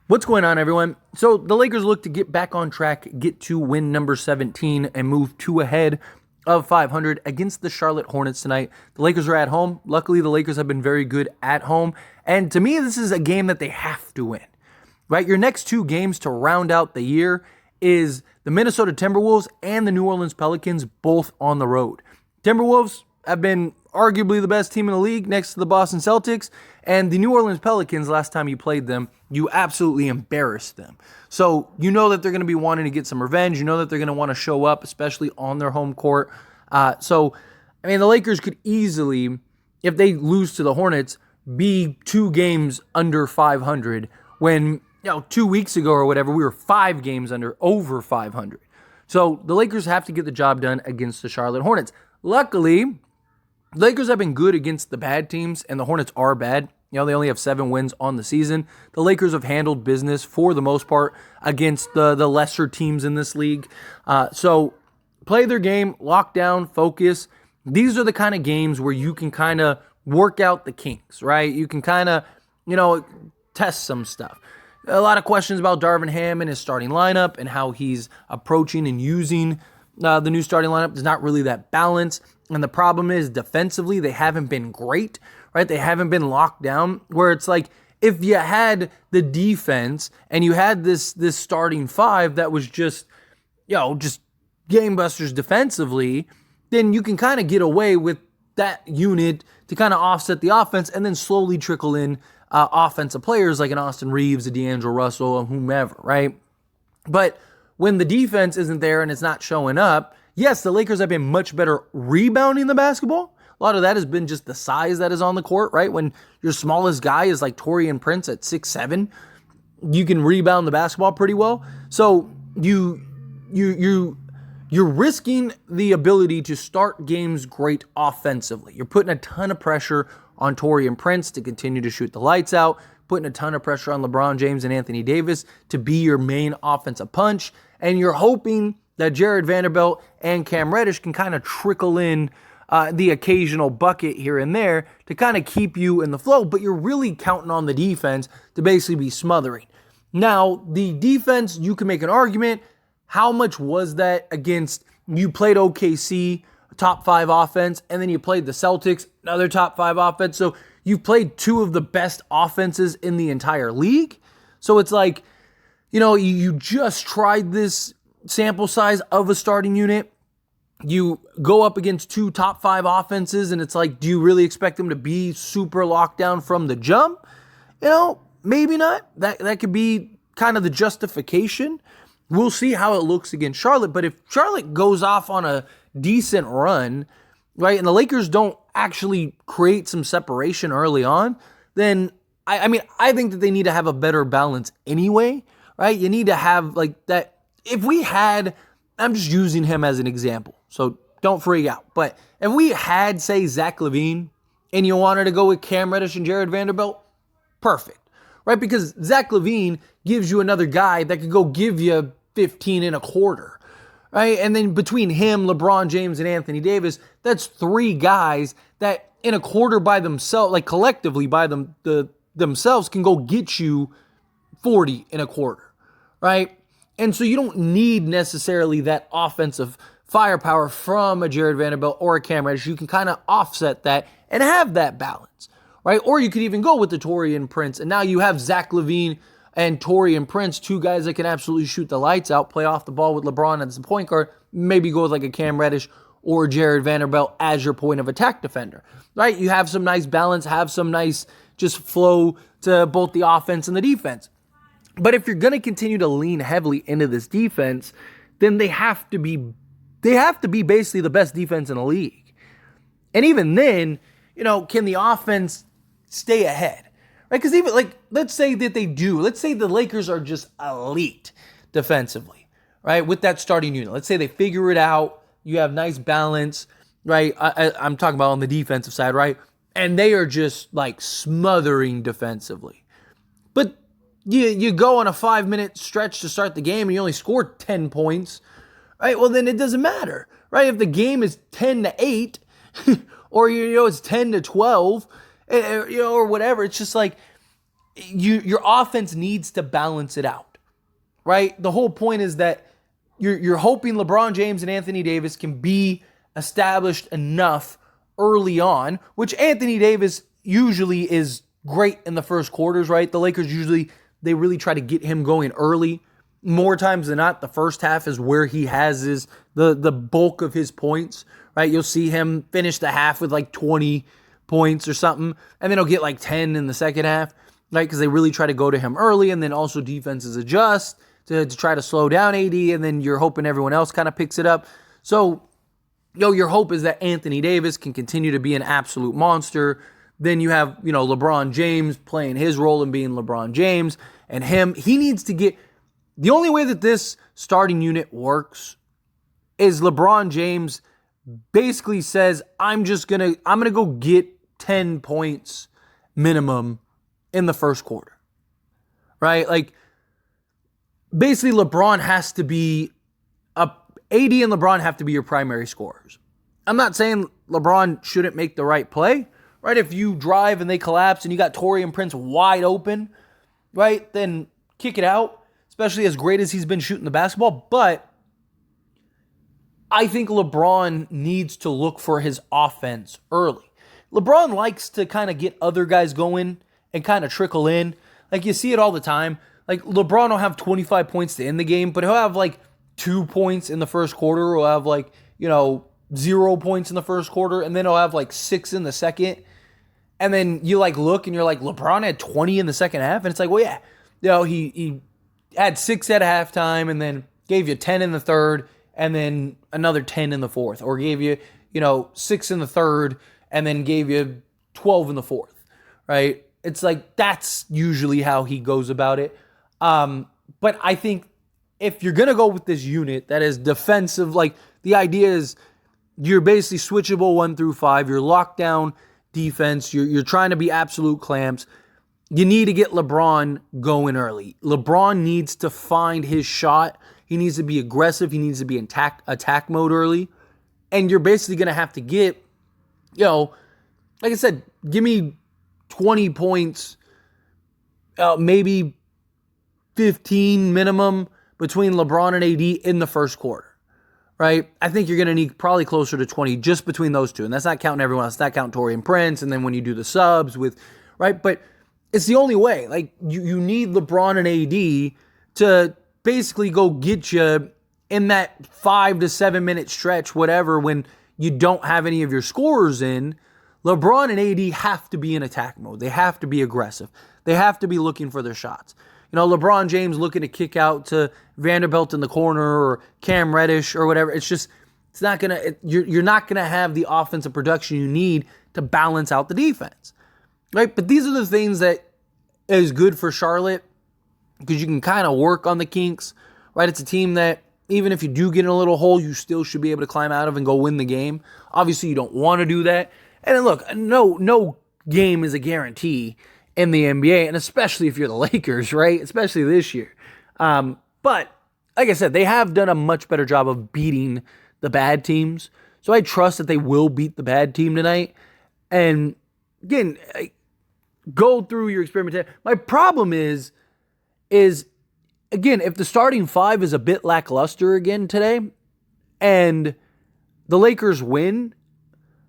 What's going on, everyone? So the Lakers look to get back on track, get to win number 17, and move two ahead of 500 against the Charlotte Hornets tonight. The Lakers are at home. Luckily, the Lakers have been very good at home. And to me, this is a game that they have to win, right? Your next two games to round out the year is the Minnesota Timberwolves and the New Orleans Pelicans, both on the road. Timberwolves have been arguably the best team in the league next to the Boston Celtics, and the New Orleans Pelicans, last time you played them, you absolutely embarrassed them. So you know that they're going to be wanting to get some revenge. You know that they're going to want to show up, especially on their home court. The Lakers could easily, if they lose to the Hornets, be 2 games under 500 when, 2 weeks ago or whatever, we were 5 games over 500. So the Lakers have to get the job done against the Charlotte Hornets. Luckily, Lakers have been good against the bad teams, and the Hornets are bad. They only have 7 wins on the season. The Lakers have handled business for the most part against the lesser teams in this league. So play their game, lock down, focus. These are the kind of games where you can kind of work out the kinks, right? You can kind of, test some stuff. A lot of questions about Darvin Ham and his starting lineup and how he's approaching and using the new starting lineup. There's not really that balance. And the problem is defensively, they haven't been great, right? They haven't been locked down where it's like if you had the defense and you had this starting 5 that was just game busters defensively, then you can kind of get away with that unit to kind of offset the offense and then slowly trickle in offensive players like an Austin Reeves, a D'Angelo Russell, or whomever, right? But when the defense isn't there and it's not showing up, yes, the Lakers have been much better rebounding the basketball. A lot of that has been just the size that is on the court, right? When your smallest guy is like Taurean Prince at 6'7", you can rebound the basketball pretty well. So you're risking the ability to start games great offensively. You're putting a ton of pressure on Taurean Prince to continue to shoot the lights out, putting a ton of pressure on LeBron James and Anthony Davis to be your main offensive punch, and you're hoping that Jared Vanderbilt and Cam Reddish can kind of trickle in the occasional bucket here and there to kind of keep you in the flow, but you're really counting on the defense to basically be smothering. Now, the defense, you can make an argument. How much was that against, you played OKC, top 5 offense, and then you played the Celtics, another top 5 offense. So you've played 2 of the best offenses in the entire league. So it's like, you just tried this sample size of a starting unit. You go up against 2 top 5 offenses, and it's like, do you really expect them to be super locked down from the jump? Maybe not. That could be kind of the justification. We'll see how it looks against Charlotte, but if Charlotte goes off on a decent run, right, and the Lakers don't actually create some separation early on, then I think that they need to have a better balance anyway, right? You need to have like that. If we had, I'm just using him as an example, so don't freak out. But if we had, say, Zach LaVine, and you wanted to go with Cam Reddish and Jared Vanderbilt, perfect, right? Because Zach LaVine gives you another guy that could go give you 15 and a quarter, right? And then between him, LeBron James, and Anthony Davis, that's 3 guys that in a quarter by themselves, like collectively by themselves, can go get you 40 and a quarter, right? And so you don't need necessarily that offensive firepower from a Jared Vanderbilt or a Cam Reddish. You can kind of offset that and have that balance, right? Or you could even go with the Taurean Prince, and now you have Zach LaVine and Taurean Prince, 2 guys that can absolutely shoot the lights out, play off the ball with LeBron as the point guard, maybe go with like a Cam Reddish or Jared Vanderbilt as your point of attack defender, right? You have some nice balance, have some nice just flow to both the offense and the defense. But if you're going to continue to lean heavily into this defense, then they have to be basically the best defense in the league. And even then, can the offense stay ahead? Right? Because even let's say that they do. Let's say the Lakers are just elite defensively, right? With that starting unit. Let's say they figure it out. You have nice balance, right? I'm talking about on the defensive side, right? And they are just like smothering defensively. But you go on a 5-minute stretch to start the game and you only score 10 points, right? Well, then it doesn't matter, right? If the game is 10-8 or, it's 10-12, or whatever, it's just like your offense needs to balance it out, right? The whole point is that you're hoping LeBron James and Anthony Davis can be established enough early on, which Anthony Davis usually is great in the first quarters, right? The Lakers usually, they really try to get him going early. More times than not, the first half is where he has the bulk of his points, right? You'll see him finish the half with like 20 points or something, and then he'll get like 10 in the second half, right? Because they really try to go to him early, and then also defenses adjust to try to slow down AD, and then you're hoping everyone else kind of picks it up. So, your hope is that Anthony Davis can continue to be an absolute monster. Then you have, LeBron James playing his role and being LeBron James, and he needs to get, the only way that this starting unit works is LeBron James basically says, I'm going to go get 10 points minimum in the first quarter, right? Like, basically LeBron has to be, AD and LeBron have to be your primary scorers. I'm not saying LeBron shouldn't make the right play, right? If you drive and they collapse and you got Taurean Prince wide open, right, then kick it out, especially as great as he's been shooting the basketball. But I think LeBron needs to look for his offense early. LeBron likes to kind of get other guys going and kind of trickle in. Like, you see it all the time. Like, LeBron will have 25 points to end the game, but he'll have like 2 points in the first quarter. He'll have like, 0 points in the first quarter, and then he'll have like 6 in the second. And then you like look and you're like, LeBron had 20 in the second half. And it's like, well, yeah, he had 6 at halftime and then gave you 10 in the third and then another 10 in the fourth, or gave you, 6 in the third and then gave you 12 in the fourth, right? It's like, that's usually how he goes about it. But I think if you're going to go with this unit that is defensive, like, the idea is you're basically switchable 1 through 5. You're locked down defense. You're trying to be absolute clamps. You need to get LeBron going early. LeBron needs to find his shot. He needs to be aggressive. He needs to be in attack mode early. And you're basically going to have to get, like I said, give me 20 points, maybe 15 minimum between LeBron and AD in the first quarter, right? I think you're going to need probably closer to 20 just between those two. And that's not counting everyone else. That's not counting Taurean Prince. And then when you do the subs right? But it's the only way. Like, you need LeBron and AD to basically go get you in that 5 to 7 minute stretch, whatever, when you don't have any of your scorers in. LeBron and AD have to be in attack mode. They have to be aggressive. They have to be looking for their shots. LeBron James looking to kick out to Vanderbilt in the corner or Cam Reddish or whatever. You're not going to have the offensive production you need to balance out the defense, right? But these are the things that is good for Charlotte, because you can kind of work on the kinks, right? It's a team that even if you do get in a little hole, you still should be able to climb out of and go win the game. Obviously, you don't want to do that. And then look, no game is a guarantee in the NBA, and especially if you're the Lakers, right? Especially this year. But like I said, they have done a much better job of beating the bad teams. So I trust that they will beat the bad team tonight. And again, go through your experimentation. My problem is again, if the starting 5 is a bit lackluster again today and the Lakers win,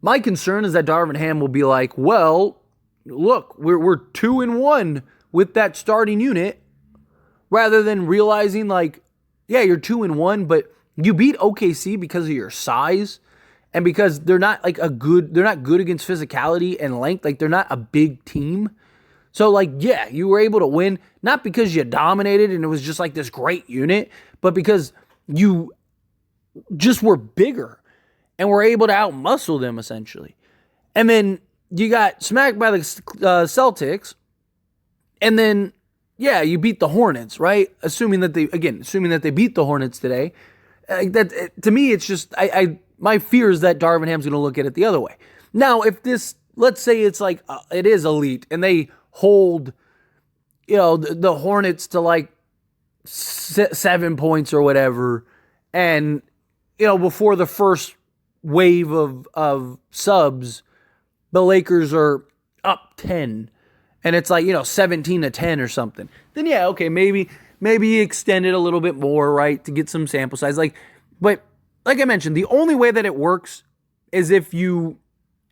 my concern is that Darvin Ham will be like, well, look, we're 2-1 with that starting unit, rather than realizing like, yeah, you're 2-1, but you beat OKC because of your size and because they're not good against physicality and length. Like, they're not a big team. So like, yeah, you were able to win, not because you dominated and it was just like this great unit, but because you just were bigger and were able to outmuscle them essentially. And then you got smacked by the Celtics, and then, yeah, you beat the Hornets, right? Assuming that they beat the Hornets today. To me, it's just, my fear is that Darvin Ham's going to look at it the other way. Now, if this, let's say it's like, it is elite, and they hold, the Hornets to like 7 points or whatever, and, before the first wave of subs, the Lakers are up 10, and it's like, 17-10 or something, then yeah, okay, maybe you extend it a little bit more, right, to get some sample size. But like I mentioned, the only way that it works is if you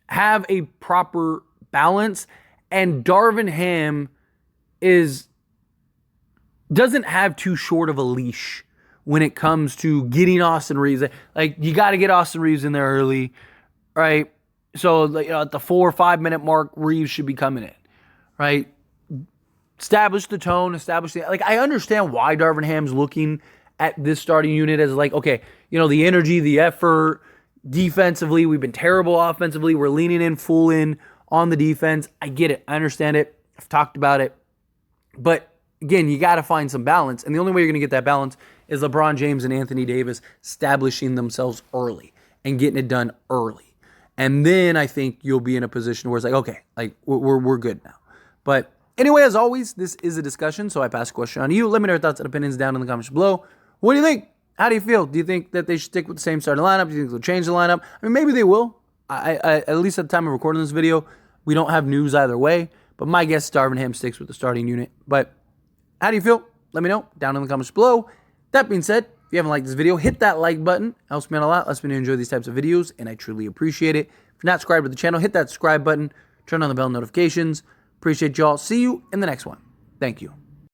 have a proper balance, and Darvin Ham doesn't have too short of a leash when it comes to getting Austin Reeves. Like, you got to get Austin Reeves in there early, right? So, at the 4 or 5 minute mark, Reeves should be coming in, right? Establish the tone, I understand why Darvin Ham's looking at this starting unit as okay, the energy, the effort, defensively, we've been terrible offensively. We're leaning in full in on the defense. I get it. I understand it. I've talked about it. But again, you got to find some balance. And the only way you're going to get that balance is LeBron James and Anthony Davis establishing themselves early and getting it done early. And then I think you'll be in a position where it's okay, we're good now. But anyway, as always, this is a discussion, so I pass the question on to you. Let me know your thoughts and opinions down in the comments below. What do you think? How do you feel? Do you think that they should stick with the same starting lineup? Do you think they'll change the lineup? I mean, maybe they will. I at least at the time of recording this video, we don't have news either way. But my guess is Darvin Ham sticks with the starting unit. But how do you feel? Let me know down in the comments below. That being said, if you haven't liked this video, hit that like button. It helps me out a lot. Lets me know you enjoy these types of videos, and I truly appreciate it. If you're not subscribed to the channel, hit that subscribe button. Turn on the bell notifications. Appreciate y'all. See you in the next one. Thank you.